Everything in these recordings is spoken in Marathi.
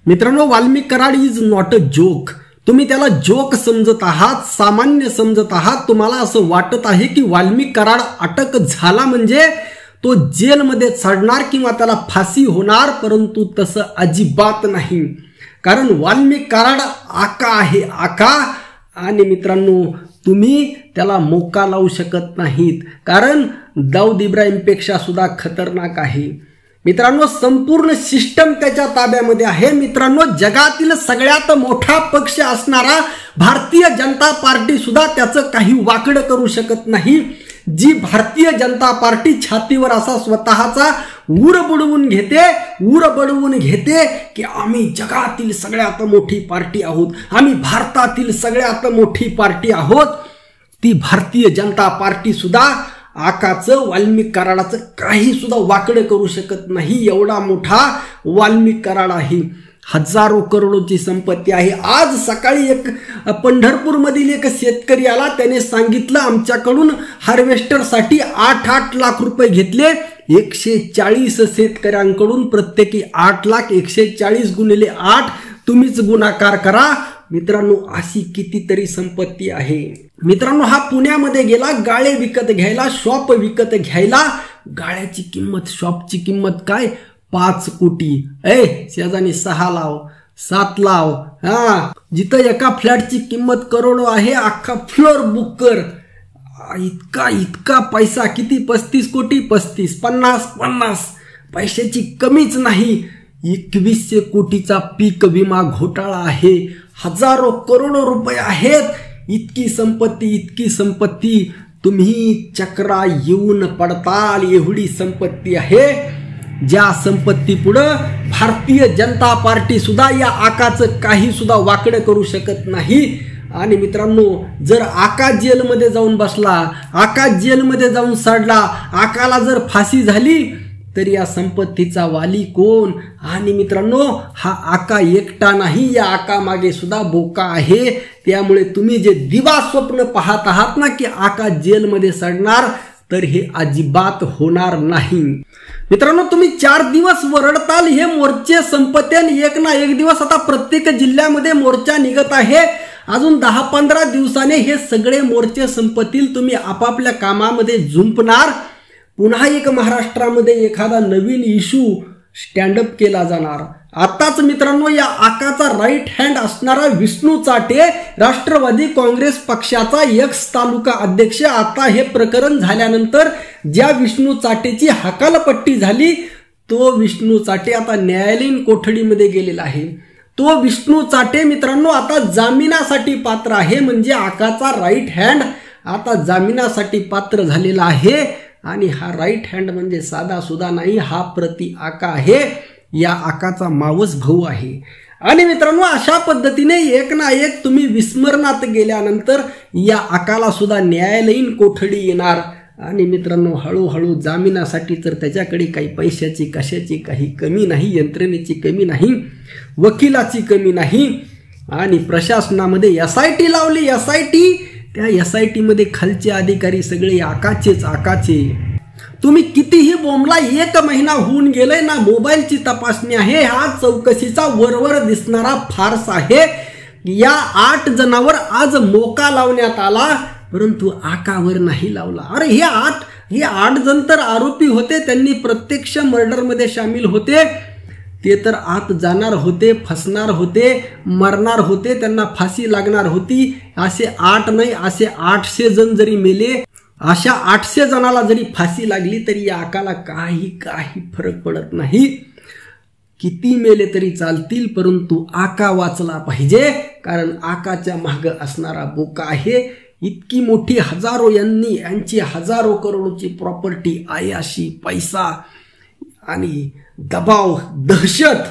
मित्रांनो, Walmik Karad is not a joke. तुम्ही त्याला जोक समजत आहात, सामान्य समजत आहात. तुम्हाला असं वाटत आहे की वाल्मिक कराड अटक झाला म्हणजे तो जेलमध्ये चढणार किंवा त्याला फाशी होणार, परंतु तसं अजिबात नाही. कारण वाल्मिक कराड आका आहे, आका. आणि मित्रांनो, तुम्ही त्याला मोका लावू शकत नाहीत, कारण दाऊद इब्राहिमपेक्षा सुद्धा खतरनाक आहे. मित्रांनो, संपूर्ण सिस्टम त्याच्या ताब्यामध्ये आहे. मित्रांनो, जगातील सगळ्यात मोठा पक्ष असणारा भारतीय जनता पार्टी सुद्धा त्याचं काही वाकडं करू शकत नाही. जी भारतीय जनता पार्टी छातीवर असा स्वतःचा ऊर बडवून घेते की आम्ही जगातील सगळ्यात मोठी पार्टी आहोत, आम्ही भारतातील सगळ्यात मोठी पार्टी आहोत, ती भारतीय जनता पार्टी सुद्धा आकाचं, वाल्मिक कराडाचं काही सुद्धा वाकडं करू शकत नाही. एवढा मोठा वाल्मिक कराड आहे. हजारो करोडोची संपत्ती आहे. आज सकाळी एक पंढरपूरमधील एक शेतकरी आला, त्याने सांगितलं आमच्याकडून हार्वेस्टरसाठी 8 लाख रुपये घेतले. 140 शेतकऱ्यांकडून प्रत्येकी 8 लाख. 140 गुणिले 8 तुम्हीच गुणाकार करा. मित्रांनो, अशी कितीतरी संपत्ती आहे. मित्रांनो, हा पुण्यामध्ये गेला गाळे विकत घ्यायला, शॉप विकत घ्यायला. गाळ्याची किंमत, शॉपची किंमत काय? 5 कोटी. शेजानी 6 लाव, 7 लाव. जिथं एका फ्लॅटची किंमत करोडो आहे, अख्खा फ्लोर बुक कर. इतका पैसा. किती? 35 कोटी. 35, 50 पैशाची कमीच नाही. 2100 कोटीचा पीक विमा घोटाळा आहे. हजारो करोडो रुपये आहेत. इतकी संपत्ती तुम्ही चक्रा येऊन पडताल. एवढी संपत्ती आहे, ज्या संपत्ती पुढं भारतीय जनता पार्टी सुद्धा या आकाचं काही सुद्धा वाकडं करू शकत नाही. आणि मित्रांनो, जर आका जेलमध्ये जाऊन बसला, आका जेलमध्ये जाऊन सडला, आकाला जर फाशी झाली, तर या संपत्तीचा वाली कोण? आणि मित्रांनो, हा आका एकटा नाही, या आका मागे सुद्धा बोका आहे. त्यामुळे तुम्ही जे दिवा स्वप्न पाहत आहात ना की आका जेलमध्ये सडणार, तर हे अजिबात होणार नाही. मित्रांनो, तुम्ही 4 दिवस वरडताल हे मोर्चे संपत्तीन. एक ना एक दिवस आता प्रत्येक जिल्ह्यामध्ये मोर्चा निघत आहे. अजून 10-15 दिवसाने हे सगळे मोर्चे संपतील. तुम्ही आपापल्या कामामध्ये झुंपणार. पुन्हा एक महाराष्ट्रामध्ये एखादा नवीन इश्यू स्टँडअप केला जाणार. आताच मित्रांनो, या आकाचा राईट हँड असणारा विष्णू चाटे, राष्ट्रवादी काँग्रेस पक्षाचा एक्स तालुका अध्यक्ष, आता हे प्रकरण झाल्यानंतर ज्या विष्णू चाटेची हकालपट्टी झाली, तो विष्णू चाटे आता न्यायालयीन कोठडीमध्ये गेलेला आहे. तो विष्णू चाटे मित्रांनो आता जामिनासाठी पात्र आहे. म्हणजे आकाचा राईट हँड आता जामिनासाठी पात्र झालेला आहे. आणि हा राईट हँड म्हणजे साधा सुद्धा नाही, हा प्रति आका आहे. या आकाचा मावस भाऊ आहे. आणि मित्रांनो, अशा पद्धतीने एक ना एक तुम्ही विस्मरणात गेल्यानंतर या आकाला सुद्धा न्यायालयीन कोठडी येणार. आणि मित्रांनो, हळूहळू जामिनासाठी तर त्याच्याकडे काही पैशाची कशाची काही कमी नाही, यंत्रणेची कमी नाही, वकिलाची कमी नाही. आणि प्रशासनामध्ये SIT लावली. SIT, त्या SIT मध्ये खालचे अधिकारी सगळे आकाचे. तुम्ही कितीही बोंबला, 1 महिना होऊन गेलाय ना, मोबाईलची तपासणी आहे. हा चौकशीचा वरवर दिसणारा फार्स आहे. या 8 जणांवर आज मोका लावण्यात आला, परंतु आकावर नाही लावला. अरे हे 8 जण तर आरोपी होते, त्यांनी प्रत्यक्ष मर्डरमध्ये सामील होते. ते तर आत जाणार होते, फसणार होते, मरणार होते, त्यांना फाशी लागणार होती. असे 8 नाही, असे 800 जण जरी मेले, अशा 800 जणाला जरी फाशी लागली तरी या आकाला काही फरक पडत नाही. किती मेले तरी चालतील, परंतु आका वाचला पाहिजे. कारण आकाच्या मागे असणारा बोका आहे. इतकी मोठी यांची हजारो करोडोची प्रॉपर्टी, आयाशी पैसा आणि दबाव, दहशत,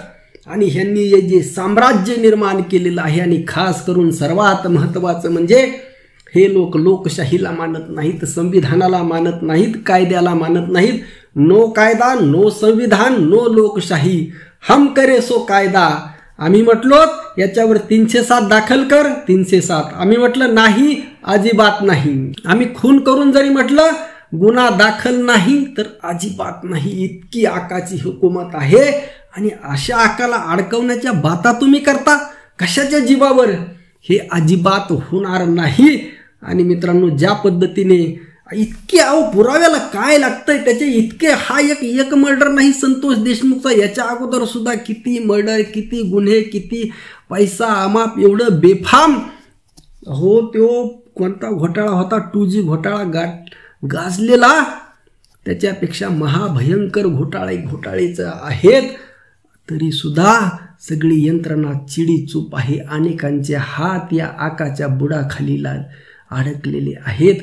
आणि ह्यांनी जे साम्राज्य निर्माण केलेलं आहे. आणि खास करून सर्वात महत्त्वाचं म्हणजे हे लोक लोकशाहीला मानत नाहीत, संविधानाला मानत नाहीत, कायद्याला मानत नाहीत. नो कायदा, नो संविधान, नो लोकशाही, हम करे सो कायदा. आम्ही म्हटलो याच्यावर 307 दाखल कर, 307. आम्ही म्हटलं नाही, अजिबात नाही. आम्ही खून करून जरी म्हटलं गुन्हा दाखल नाही तर अजिबात नाही. इतकी आकाची हुकूमत आहे. आणि अशा आकाला अडकवण्याच्या बाता तुम्ही करता कशाच्या जीवावर? हे अजिबात होणार नाही. आणि मित्रांनो, ज्या पद्धतीने इतके पुराव्याला काय लागतंय त्याचे इतके, हा एक मर्डर नाही संतोष देशमुखचा, याच्या अगोदर सुद्धा किती मर्डर, किती गुन्हे, किती पैसा अमाप, एवढं बेफाम. हो, तो कोणता घोटाळा होता, 2G घोटाळा गाजलेला, त्याच्यापेक्षा महाभयंकर घोटाळेच आहेत. तरी सुद्धा सगळी यंत्रणा चिडीचूप आहे. अनेकांचे हात या आकाच्या बुडाखालीला अडकलेले आहेत.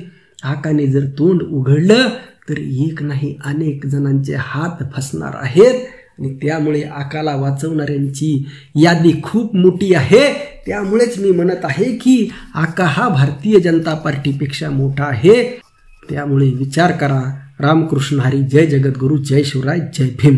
आकाने जर तोंड उघडलं तर एक नाही अनेक जणांचे हात फसणार आहेत. आणि त्यामुळे आकाला वाचवणाऱ्यांची यादी खूप मोठी आहे. त्यामुळेच मी म्हणत आहे की आका हा भारतीय जनता पार्टीपेक्षा मोठा आहे. त्यामुळे विचार करा. रामकृष्ण हरी. जय जगद्गुरु. जय शिवराय. जय भीम.